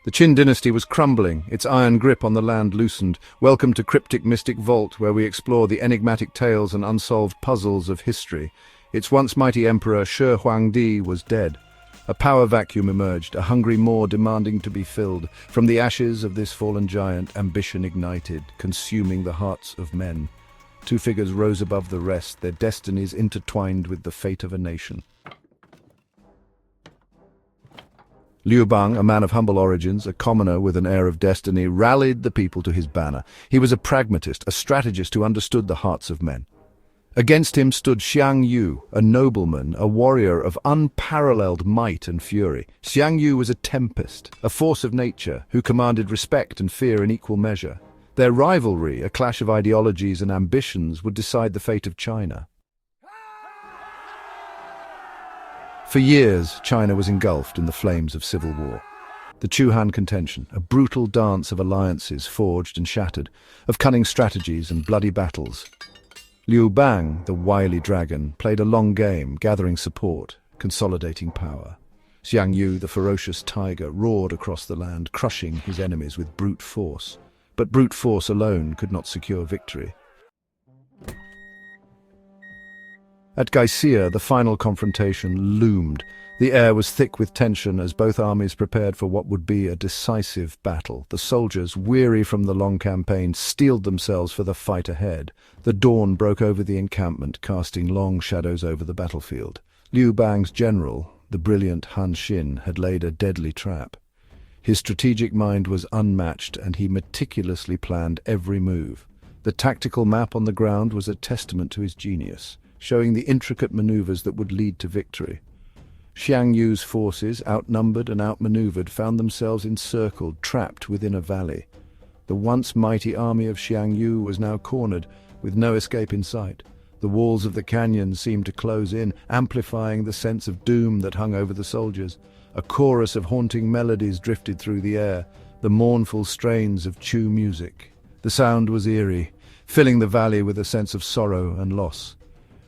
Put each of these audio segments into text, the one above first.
The Qin Dynasty was crumbling, its iron grip on the land loosened. Welcome to Cryptic Mystic Vault, where we explore the enigmatic tales and unsolved puzzles of history. Its once mighty emperor, Shi Huangdi, was dead. A power vacuum emerged, a hungry maw demanding to be filled. From the ashes of this fallen giant, ambition ignited, consuming the hearts of men. Two figures rose above the rest, their destinies intertwined with the fate of a nation. Liu Bang, a man of humble origins, a commoner with an air of destiny, rallied the people to his banner. He was a pragmatist, a strategist who understood the hearts of men. Against him stood Xiang Yu, a nobleman, a warrior of unparalleled might and fury. Xiang Yu was a tempest, a force of nature, who commanded respect and fear in equal measure. Their rivalry, a clash of ideologies and ambitions, would decide the fate of China. For years, China was engulfed in the flames of civil war. The Chu-Han Contention, a brutal dance of alliances forged and shattered, of cunning strategies and bloody battles. Liu Bang, the wily dragon, played a long game, gathering support, consolidating power. Xiang Yu, the ferocious tiger, roared across the land, crushing his enemies with brute force. But brute force alone could not secure victory. At Gaixia, the final confrontation loomed. The air was thick with tension as both armies prepared for what would be a decisive battle. The soldiers, weary from the long campaign, steeled themselves for the fight ahead. The dawn broke over the encampment, casting long shadows over the battlefield. Liu Bang's general, the brilliant Han Xin, had laid a deadly trap. His strategic mind was unmatched, and he meticulously planned every move. The tactical map on the ground was a testament to his genius, showing the intricate maneuvers that would lead to victory. Xiang Yu's forces, outnumbered and outmaneuvered, found themselves encircled, trapped within a valley. The once mighty army of Xiang Yu was now cornered, with no escape in sight. The walls of the canyon seemed to close in, amplifying the sense of doom that hung over the soldiers. A chorus of haunting melodies drifted through the air, the mournful strains of Chu music. The sound was eerie, filling the valley with a sense of sorrow and loss.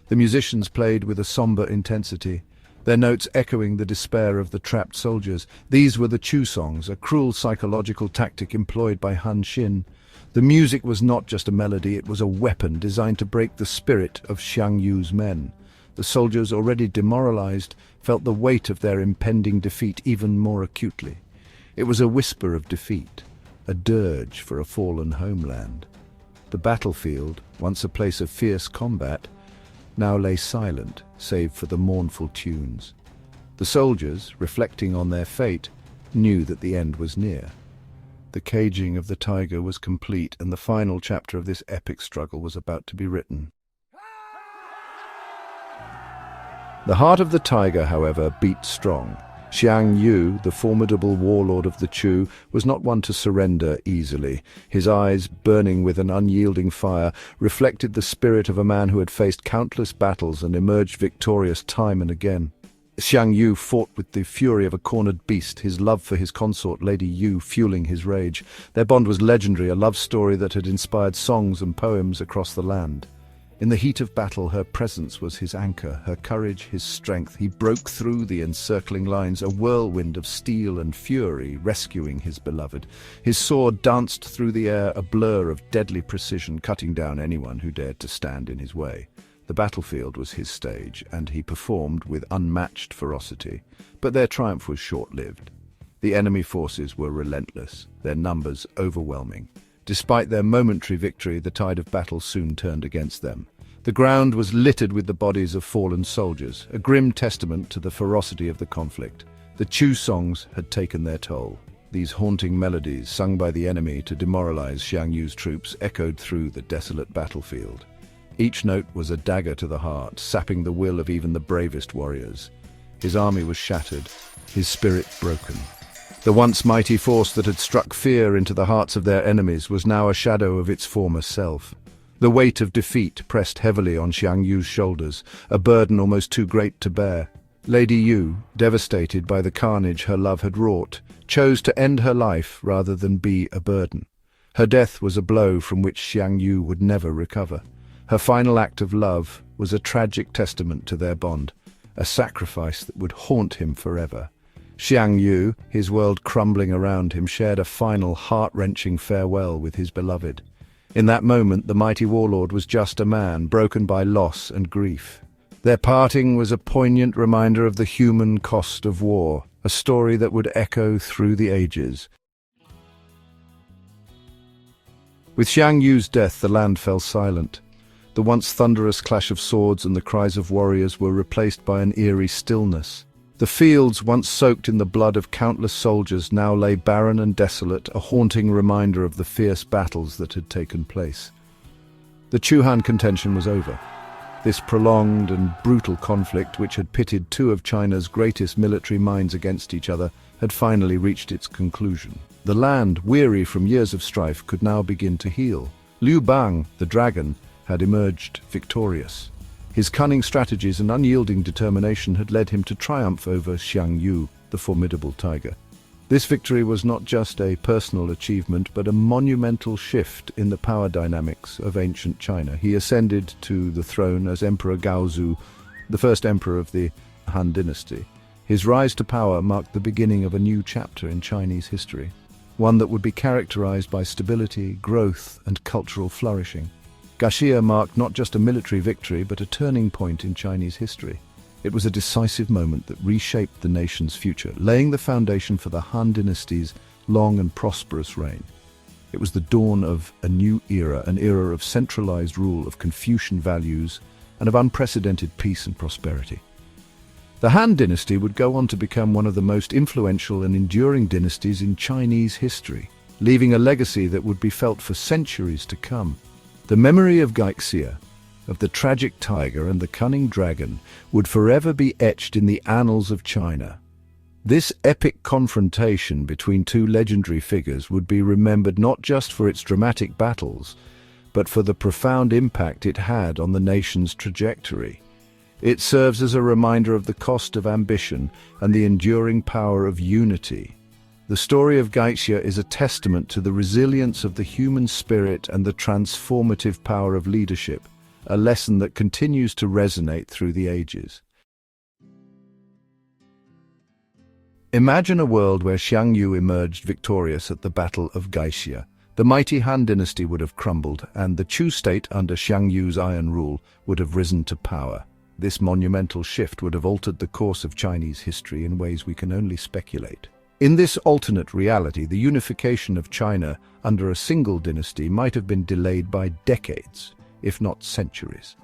The musicians played with a somber intensity, their notes echoing the despair of the trapped soldiers. These were the Chu songs, a cruel psychological tactic employed by Han Xin. The music was not just a melody, it was a weapon designed to break the spirit of Xiang Yu's men. The soldiers, already demoralized, felt the weight of their impending defeat even more acutely. It was a whisper of defeat, a dirge for a fallen homeland. The battlefield, once a place of fierce combat, now lay silent, save for the mournful tunes. The soldiers, reflecting on their fate, knew that the end was near. The caging of the tiger was complete, and the final chapter of this epic struggle was about to be written. The heart of the tiger, however, beat strong. Xiang Yu, the formidable warlord of the Chu, was not one to surrender easily. His eyes, burning with an unyielding fire, reflected the spirit of a man who had faced countless battles and emerged victorious time and again. Xiang Yu fought with the fury of a cornered beast, his love for his consort, Lady Yu, fueling his rage. Their bond was legendary, a love story that had inspired songs and poems across the land. In the heat of battle, her presence was his anchor, her courage his strength. He broke through the encircling lines, a whirlwind of steel and fury, rescuing his beloved. His sword danced through the air, a blur of deadly precision, cutting down anyone who dared to stand in his way. The battlefield was his stage, and he performed with unmatched ferocity. But their triumph was short-lived. The enemy forces were relentless, their numbers overwhelming. Despite their momentary victory, the tide of battle soon turned against them. The ground was littered with the bodies of fallen soldiers, a grim testament to the ferocity of the conflict. The Chu songs had taken their toll. These haunting melodies, sung by the enemy to demoralize Xiang Yu's troops, echoed through the desolate battlefield. Each note was a dagger to the heart, sapping the will of even the bravest warriors. His army was shattered, his spirit broken. The once mighty force that had struck fear into the hearts of their enemies was now a shadow of its former self. The weight of defeat pressed heavily on Xiang Yu's shoulders, a burden almost too great to bear. Lady Yu, devastated by the carnage her love had wrought, chose to end her life rather than be a burden. Her death was a blow from which Xiang Yu would never recover. Her final act of love was a tragic testament to their bond, a sacrifice that would haunt him forever. Xiang Yu, his world crumbling around him, shared a final heart-wrenching farewell with his beloved. In that moment, the mighty warlord was just a man, broken by loss and grief. Their parting was a poignant reminder of the human cost of war, a story that would echo through the ages. With Xiang Yu's death, the land fell silent. The once thunderous clash of swords and the cries of warriors were replaced by an eerie stillness. The fields, once soaked in the blood of countless soldiers, now lay barren and desolate, a haunting reminder of the fierce battles that had taken place. The Chu-Han Contention was over. This prolonged and brutal conflict, which had pitted two of China's greatest military minds against each other, had finally reached its conclusion. The land, weary from years of strife, could now begin to heal. Liu Bang, the dragon, had emerged victorious. His cunning strategies and unyielding determination had led him to triumph over Xiang Yu, the formidable tiger. This victory was not just a personal achievement, but a monumental shift in the power dynamics of ancient China. He ascended to the throne as Emperor Gaixia, the first emperor of the Han Dynasty. His rise to power marked the beginning of a new chapter in Chinese history, one that would be characterized by stability, growth, and cultural flourishing. Gaixia marked not just a military victory, but a turning point in Chinese history. It was a decisive moment that reshaped the nation's future, laying the foundation for the Han Dynasty's long and prosperous reign. It was the dawn of a new era, an era of centralized rule, of Confucian values, and of unprecedented peace and prosperity. The Han Dynasty would go on to become one of the most influential and enduring dynasties in Chinese history, leaving a legacy that would be felt for centuries to come. The memory of Gaixia, of the tragic tiger and the cunning dragon, would forever be etched in the annals of China. This epic confrontation between two legendary figures would be remembered not just for its dramatic battles, but for the profound impact it had on the nation's trajectory. It serves as a reminder of the cost of ambition and the enduring power of unity. The story of Gaixia is a testament to the resilience of the human spirit and the transformative power of leadership, a lesson that continues to resonate through the ages. Imagine a world where Xiang Yu emerged victorious at the Battle of Gaixia. The mighty Han Dynasty would have crumbled, and the Chu state under Xiang Yu's iron rule would have risen to power. This monumental shift would have altered the course of Chinese history in ways we can only speculate. In this alternate reality, the unification of China under a single dynasty might have been delayed by decades, if not centuries.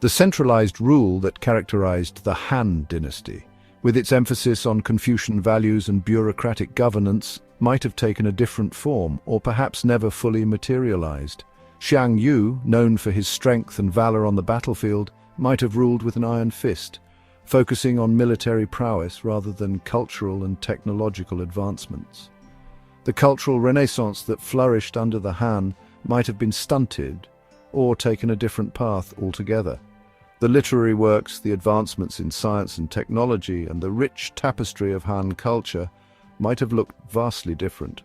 The centralized rule that characterized the Han Dynasty, with its emphasis on Confucian values and bureaucratic governance, might have taken a different form, or perhaps never fully materialized. Xiang Yu, known for his strength and valor on the battlefield, might have ruled with an iron fist, focusing on military prowess rather than cultural and technological advancements. The cultural renaissance that flourished under the Han might have been stunted or taken a different path altogether. The literary works, the advancements in science and technology, and the rich tapestry of Han culture might have looked vastly different,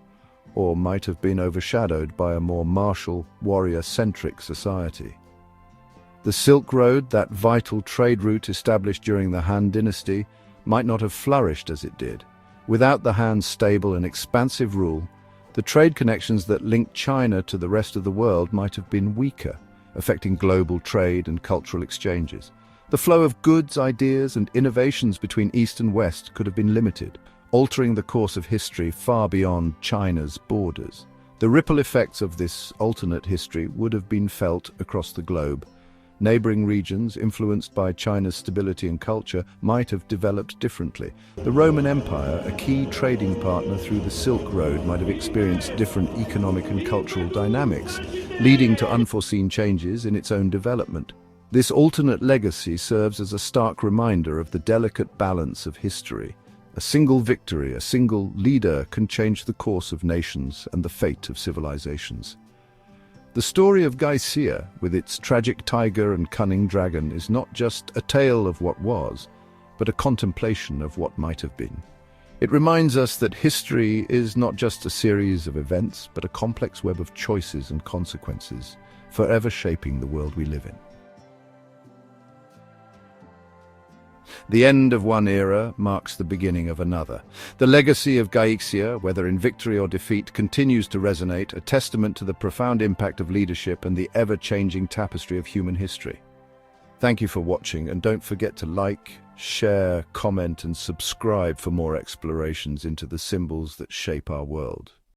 or might have been overshadowed by a more martial, warrior-centric society. The Silk Road, that vital trade route established during the Han Dynasty, might not have flourished as it did. Without the Han's stable and expansive rule, the trade connections that linked China to the rest of the world might have been weaker, affecting global trade and cultural exchanges. The flow of goods, ideas, and innovations between East and West could have been limited, altering the course of history far beyond China's borders. The ripple effects of this alternate history would have been felt across the globe. Neighboring regions, influenced by China's stability and culture, might have developed differently. The Roman Empire, a key trading partner through the Silk Road, might have experienced different economic and cultural dynamics, leading to unforeseen changes in its own development. This alternate legacy serves as a stark reminder of the delicate balance of history. A single victory, a single leader can change the course of nations and the fate of civilizations. The story of Gaixia, with its tragic tiger and cunning dragon, is not just a tale of what was, but a contemplation of what might have been. It reminds us that history is not just a series of events, but a complex web of choices and consequences, forever shaping the world we live in. The end of one era marks the beginning of another. The legacy of Gaixia, whether in victory or defeat, continues to resonate, a testament to the profound impact of leadership and the ever-changing tapestry of human history. Thank you for watching, and don't forget to like, share, comment, and subscribe for more explorations into the symbols that shape our world.